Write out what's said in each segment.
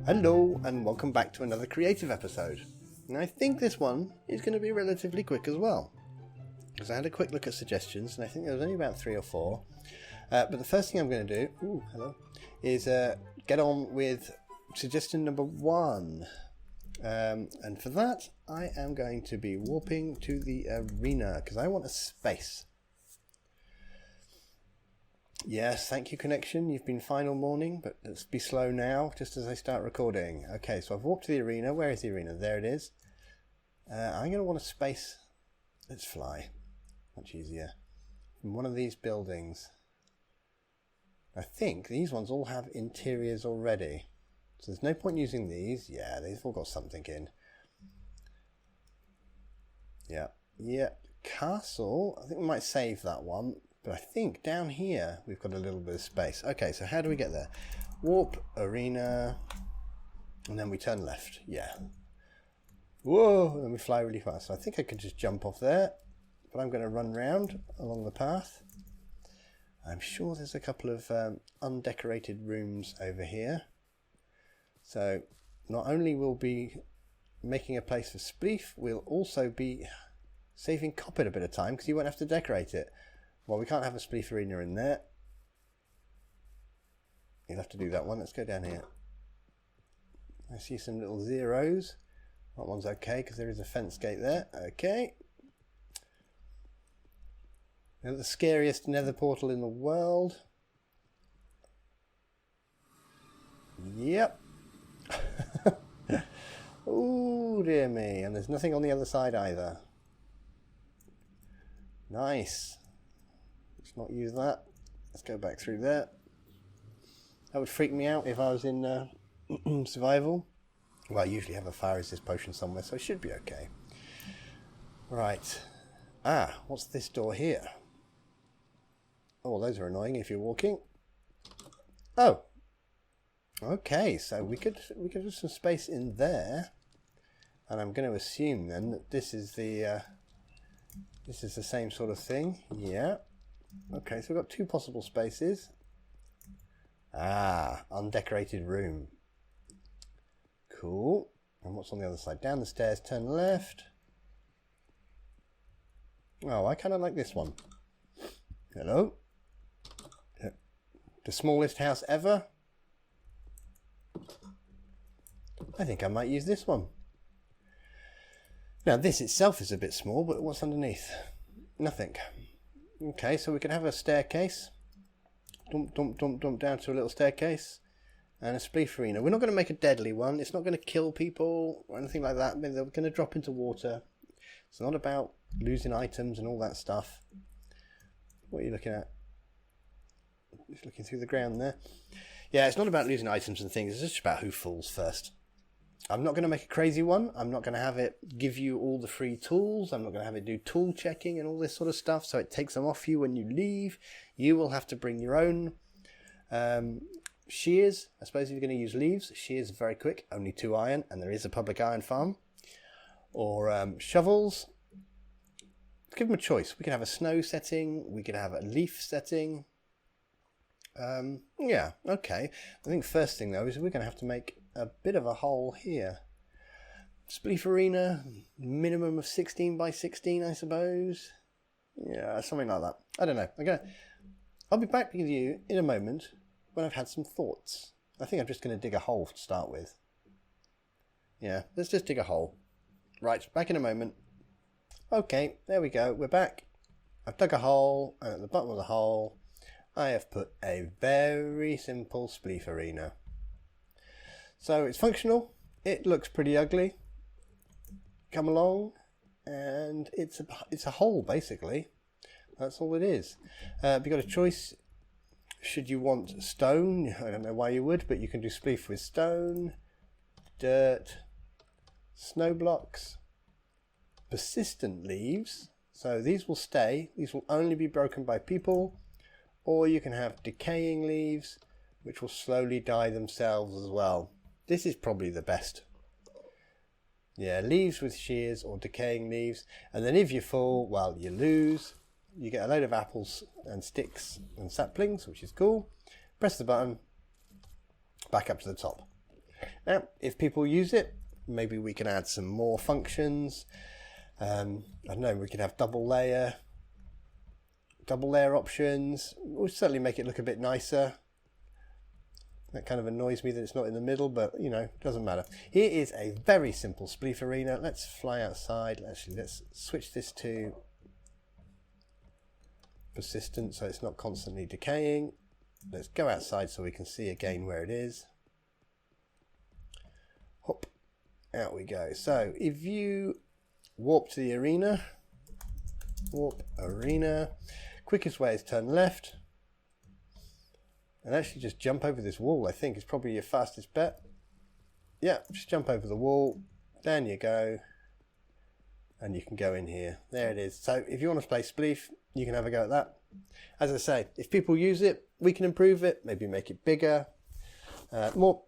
Hello and welcome back to another creative episode. And I think this one is going to be relatively quick as well, because I had a quick look at suggestions and I think there was only about 3 or 4. But the first thing I'm going to do is get on with suggestion number 1. And for that I am going to be warping to the arena because I want a space. Yes, thank you connection, you've been fine all morning, but let's be slow now just as I start recording. Okay, so I've walked to the arena. Where is the arena? There it is. I'm going to want a space. Let's fly. Much easier. From one of these buildings. I think these ones all have interiors already. So there's no point using these. Yeah, they've all got something in. Yeah. Castle, I think we might save that one. But I think down here we've got a little bit of space. Okay, so how do we get there? Warp, arena, and then we turn left. Yeah. Whoa, and then we fly really fast. So I think I could just jump off there, but I'm going to run round along the path. I'm sure there's a couple of undecorated rooms over here. So not only will be making a place for Spleef, we'll also be saving Coppit a bit of time because you won't have to decorate it. Well, we can't have a Spleef arena in there. You'll have to do that one. Let's go down here. I see some little zeros. That one's okay because there is a fence gate there. Okay. Now the scariest nether portal in the world. Yep. Oh dear me. And there's nothing on the other side either. Nice. Let's not use that. Let's go back through there. That would freak me out if I was in survival. Well, I usually have a fire resist potion somewhere, so it should be okay. Right. What's this door here? Oh, those are annoying if you're walking. Oh. Okay, so we could have some space in there. And I'm going to assume then that this is the same sort of thing. Yeah. Okay, so we've got 2 possible spaces. Undecorated room. Cool. And what's on the other side? Down the stairs, turn left. Oh, I kind of like this one. Hello. The smallest house ever. I think I might use this one. Now, this itself is a bit small, but what's underneath? Nothing. Okay, so we can have a staircase. Dump down to a little staircase. And a Spleef arena. We're not going to make a deadly one. It's not going to kill people or anything like that. They're going to drop into water. It's not about losing items and all that stuff. What are you looking at? Just looking through the ground there. Yeah, it's not about losing items and things. It's just about who falls first. I'm not going to make a crazy one. I'm not going to have it give you all the free tools. I'm not going to have it do tool checking and all this sort of stuff. So it takes them off you when you leave. You will have to bring your own shears. I suppose if you're going to use leaves, shears are very quick. Only 2 iron, and there is a public iron farm. Or shovels. Give them a choice. We could have a snow setting. We could have a leaf setting. Yeah, okay. I think first thing though is we're going to have to make a bit of a hole here. Spleef arena, minimum of 16 by 16, I suppose. Yeah, something like that. I don't know. I'll be back with you in a moment when I've had some thoughts. I think I'm just going to dig a hole to start with. Yeah, let's just dig a hole. Right, back in a moment. Okay, there we go. We're back. I've dug a hole, and at the bottom of the hole I have put a very simple Spleef arena. So it's functional. It looks pretty ugly. Come along, and it's a hole basically. That's all it is. You've got a choice. Should you want stone? I don't know why you would, but you can do Spleef with stone, dirt, snow blocks, persistent leaves. So these will stay. These will only be broken by people. Or you can have decaying leaves, which will slowly die themselves as well. This is probably the best. Yeah, leaves with shears or decaying leaves. And then if you fall, well, you lose. You get a load of apples and sticks and saplings, which is cool. Press the button, back up to the top. Now, if people use it, maybe we can add some more functions. I don't know, we could have double layer options. We'll certainly make it look a bit nicer. That kind of annoys me that it's not in the middle, but you know, doesn't matter. Here is a very simple Spleef arena. Let's fly outside. Actually, let's switch this to persistent so it's not constantly decaying. Let's go outside so we can see again where it is. Hop, out we go. So if you warp to the arena, warp arena, quickest way is turn left. And actually just jump over this wall, I think, is probably your fastest bet. Yeah, just jump over the wall. Down you go. And you can go in here. There it is. So if you want to play Spleef, you can have a go at that. As I say, if people use it, we can improve it. Maybe make it bigger. More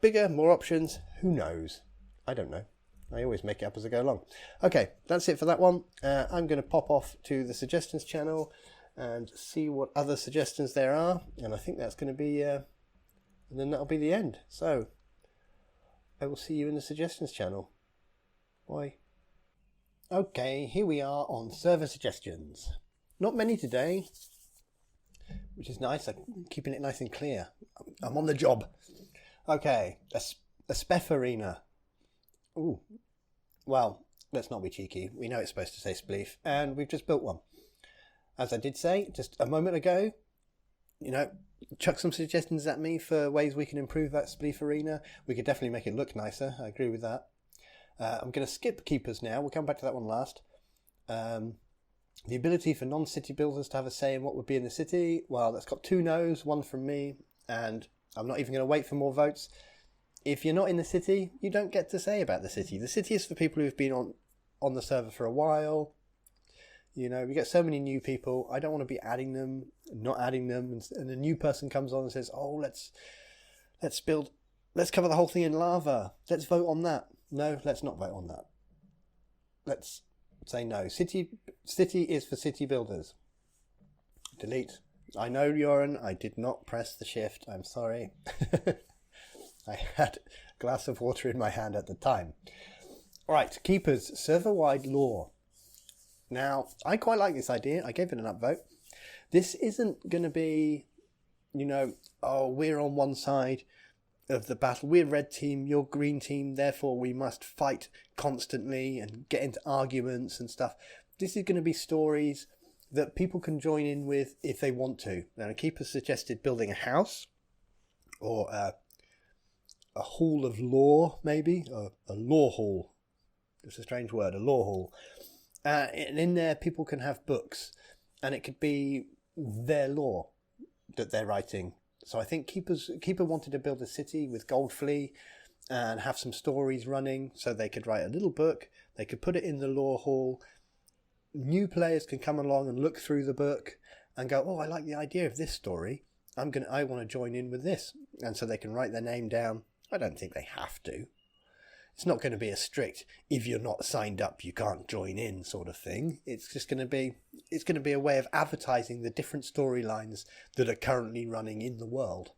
options. Who knows? I don't know. I always make it up as I go along. Okay, that's it for that one. I'm going to pop off to the suggestions channel and see what other suggestions there are, and I think that's going to be and then that'll be the end. So I will see you in the suggestions channel. Bye. Okay, here we are on server suggestions. Not many today, which is nice. I'm keeping it nice and clear. I'm on the job. Okay, a Spleef arena. Ooh, well, let's not be cheeky. We know it's supposed to say Spleef, and we've just built one. As I did say just a moment ago, you know, chuck some suggestions at me for ways we can improve that Spleef arena. We could definitely make it look nicer. I agree with that. I'm going to skip keepers now. We'll come back to that one last. The ability for non-city builders to have a say in what would be in the city. Well, that's got 2 no's, 1 from me, and I'm not even going to wait for more votes. If you're not in the city, you don't get to say about the city. The city is for people who've been on the server for a while. You know, we get so many new people. I don't want to be adding them, not adding them, and a new person comes on and says, "Oh, let's cover the whole thing in lava. Let's vote on that." No, let's not vote on that. Let's say no. City is for city builders. Delete. I know, Joran, I did not press the shift. I'm sorry. I had a glass of water in my hand at the time. All right, keepers, server-wide lore. Now, I quite like this idea. I gave it an upvote. This isn't going to be, you know, oh, we're on one side of the battle. We're red team, you're green team, therefore we must fight constantly and get into arguments and stuff. This is going to be stories that people can join in with if they want to. Now, a keeper suggested building a house or a hall of lore, maybe, or a lore hall. It's a strange word, a lore hall. And in there, people can have books, and it could be their lore that they're writing. So I think Keeper wanted to build a city with gold flea and have some stories running, so they could write a little book. They could put it in the lore hall. New players can come along and look through the book and go, "Oh, I like the idea of this story. I want to join in with this," and so they can write their name down. I don't think they have to. It's not going to be a strict, if you're not signed up, you can't join in sort of thing. It's just going to be a way of advertising the different storylines that are currently running in the world.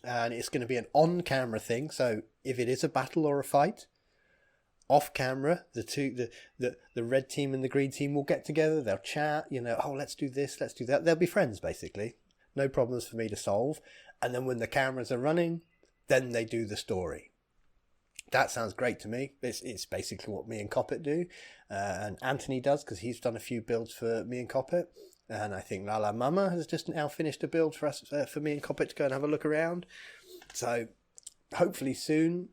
And it's going to be an on-camera thing. So if it is a battle or a fight, off camera, the red team and the green team will get together. They'll chat, you know, "Oh, let's do this, let's do that." They'll be friends, basically. No problems for me to solve. And then when the cameras are running, then they do the story. That sounds great to me. It's basically what me and Coppit do. And Anthony does, because he's done a few builds for me and Coppit. And I think Lala Mama has just now finished a build for us, for me and Coppit to go and have a look around. So hopefully soon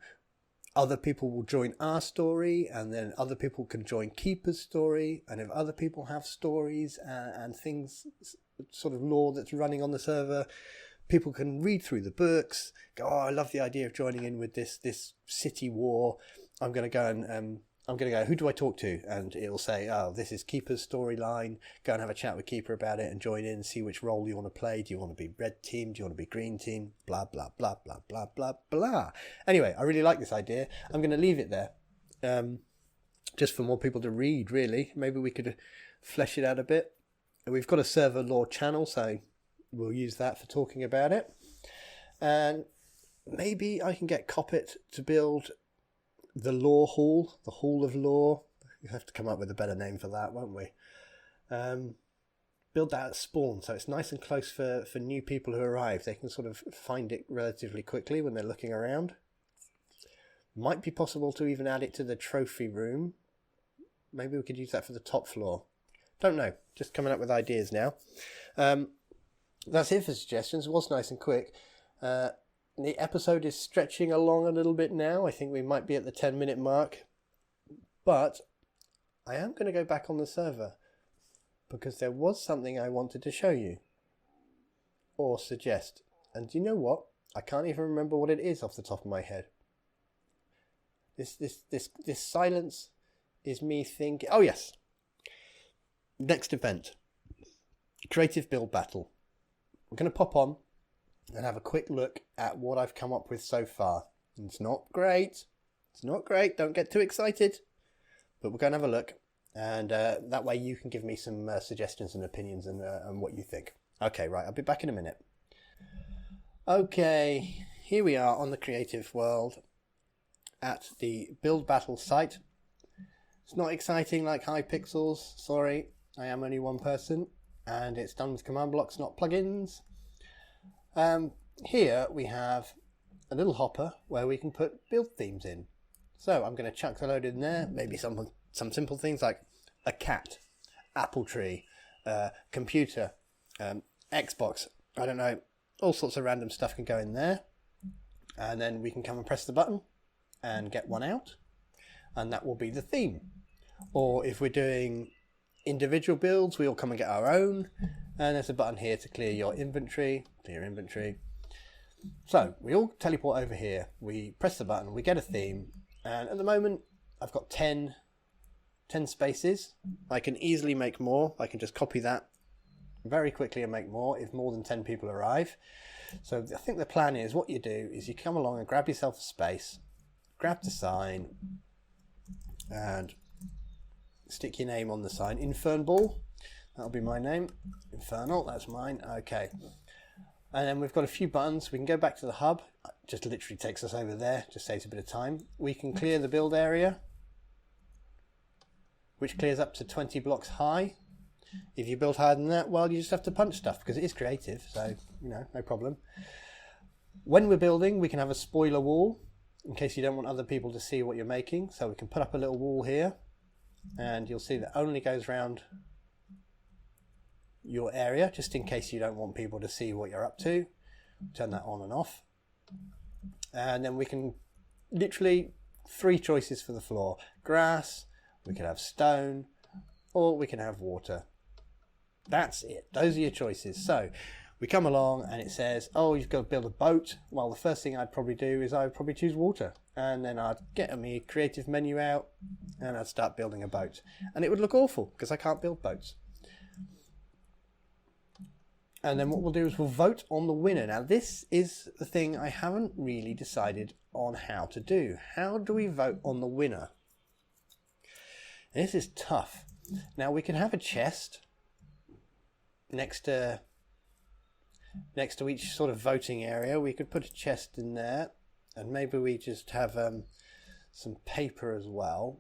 other people will join our story, and then other people can join Keeper's story. And if other people have stories and things, sort of lore that's running on the server, people can read through the books, go, "Oh, I love the idea of joining in with this city war. I'm going to go, who do I talk to?" And it'll say, "Oh, this is Keeper's storyline. Go and have a chat with Keeper about it and join in, see which role you want to play. Do you want to be red team? Do you want to be green team? Blah, blah, blah, blah, blah, blah, blah." Anyway, I really like this idea. I'm going to leave it there. Just for more people to read, really. Maybe we could flesh it out a bit. We've got a server lore channel, so we'll use that for talking about it. And maybe I can get Coppit to build the Law Hall, the Hall of Law. We have to come up with a better name for that, won't we? Build that at spawn, so it's nice and close for new people who arrive. They can sort of find it relatively quickly when they're looking around. Might be possible to even add it to the trophy room. Maybe we could use that for the top floor. Don't know. Just coming up with ideas now. That's it for suggestions. It was nice and quick. The episode is stretching along a little bit now. I think we might be at the 10-minute mark. But I am going to go back on the server, because there was something I wanted to show you or suggest. And do you know what? I can't even remember what it is off the top of my head. This silence is me thinking. Oh yes. Next event. Creative build battle. We're going to pop on and have a quick look at what I've come up with so far. It's not great. It's not great. Don't get too excited. But we're going to have a look. And that way you can give me some suggestions and opinions and what you think. Okay, right. I'll be back in a minute. Okay, here we are on the creative world at the build battle site. It's not exciting like Hypixels. Sorry, I am only one person. And it's done with command blocks, not plugins. Here we have a little hopper where we can put build themes in. So I'm going to chuck a load in there. Maybe some simple things like a cat, apple tree, computer, Xbox, I don't know, all sorts of random stuff can go in there. And then we can come and press the button and get one out. And that will be the theme. Or if we're doing individual builds, we all come and get our own. And there's a button here to clear your inventory. Clear inventory. So we all teleport over here. We press the button, we get a theme. And at the moment, I've got 10 spaces. I can easily make more. I can just copy that very quickly and make more if more than 10 people arrive. So I think the plan is what you do is you come along and grab yourself a space, grab the sign, and stick your name on the sign. Infernball, that'll be my name. Infernal, that's mine. Okay. And then we've got a few buttons. We can go back to the hub. It just literally takes us over there. Just saves a bit of time. We can clear the build area, which clears up to 20 blocks high. If you build higher than that, well, you just have to punch stuff because it is creative. So, you know, no problem. When we're building, we can have a spoiler wall in case you don't want other people to see what you're making. So we can put up a little wall here and you'll see that only goes around your area, just in case you don't want people to see what you're up to. Turn that on and off. And then we can literally 3 choices for the floor. Grass, we could have stone, or we can have water. That's it. Those are your choices. So we come along and it says, oh, you've got to build a boat. Well, the first thing I'd probably do is I would probably choose water. And then I'd get me creative menu out and I'd start building a boat. And it would look awful because I can't build boats. And then what we'll do is we'll vote on the winner. Now, this is the thing I haven't really decided on how to do. How do we vote on the winner? And this is tough. Now, we can have a chest next to each sort of voting area. We could put a chest in there. And maybe we just have some paper as well.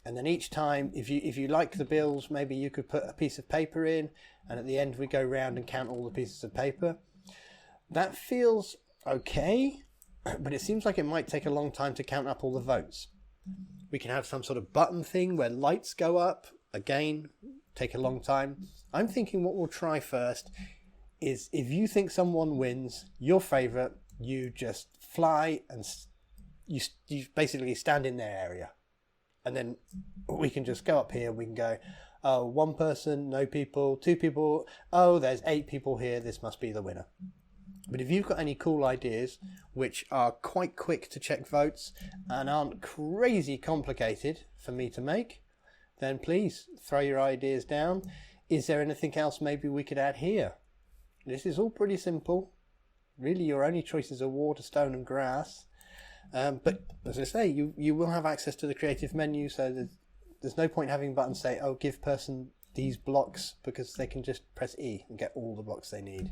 And then each time, if you like the builds, maybe you could put a piece of paper in, and at the end we go round and count all the pieces of paper. That feels okay, but it seems like it might take a long time to count up all the votes. We can have some sort of button thing where lights go up. Again, take a long time. I'm thinking what we'll try first is if you think someone wins, your favourite, you just fly and you basically stand in their area. And then we can just go up here. We can go, oh, 1 person, no people, 2 people. Oh, there's 8 people here. This must be the winner. But if you've got any cool ideas, which are quite quick to check votes and aren't crazy complicated for me to make, then please throw your ideas down. Is there anything else maybe we could add here? This is all pretty simple. Really, your only choices are water, stone and grass. But as I say, you will have access to the creative menu, so there's no point having buttons say, oh, give person these blocks, because they can just press E and get all the blocks they need.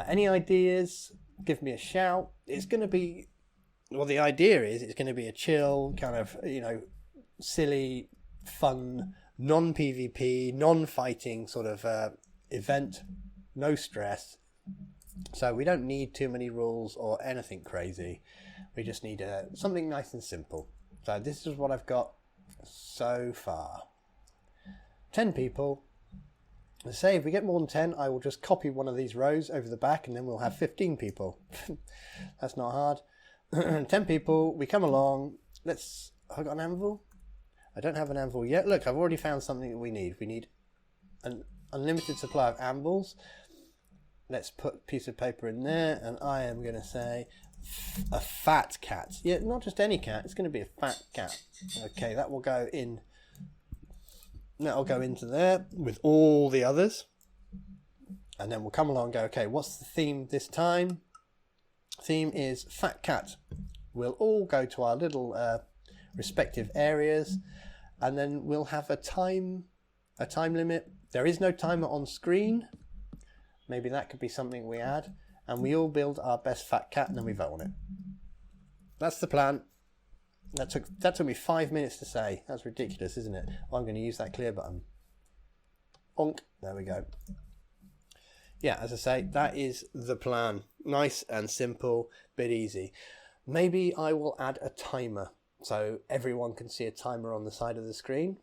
Any ideas? give me a shout. It's going to be, well, the idea is it's going to be a chill, kind of, you know, silly, fun, non-PvP, non-fighting sort of event. No stress. So we don't need too many rules or anything crazy. We just need something nice and simple. So this is what I've got so far. 10 people. Let's say if we get more than 10, I will just copy one of these rows over the back and then we'll have 15 people. That's not hard. 10 people, we come along. Have I got an anvil? I don't have an anvil yet. Look, I've already found something that we need. We need an unlimited supply of anvils. Let's put a piece of paper in there, and I am going to say a fat cat. Yeah, not just any cat. It's going to be a fat cat. Okay, that will go in. That'll go into there with all the others. And then we'll come along and go, okay, what's the theme this time? Theme is fat cat. We'll all go to our little respective areas, and then we'll have a time limit. There is no timer on screen. Maybe that could be something we add. And we all build our best fat cat and then we vote on it. That's the plan. That took me 5 minutes to say. That's ridiculous, isn't it? Oh, I'm going to use that clear button. Onk. There we go. Yeah, as I say, that is the plan. Nice and simple, bit easy. Maybe I will add a timer so everyone can see a timer on the side of the screen.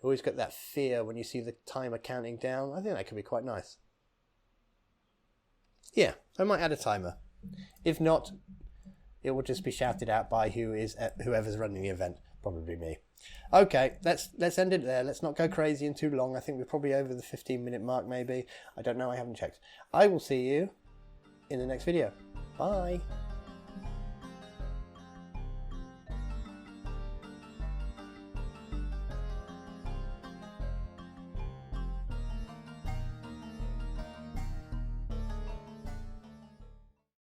Always got that fear when you see the timer counting down. I think that could be quite nice. Yeah, I might add a timer. If not, it will just be shouted out by whoever's running the event. Probably me. Okay, let's end it there. Let's not go crazy and too long. I think we're probably over the 15-minute mark maybe. I don't know, I haven't checked. I will see you in the next video. Bye.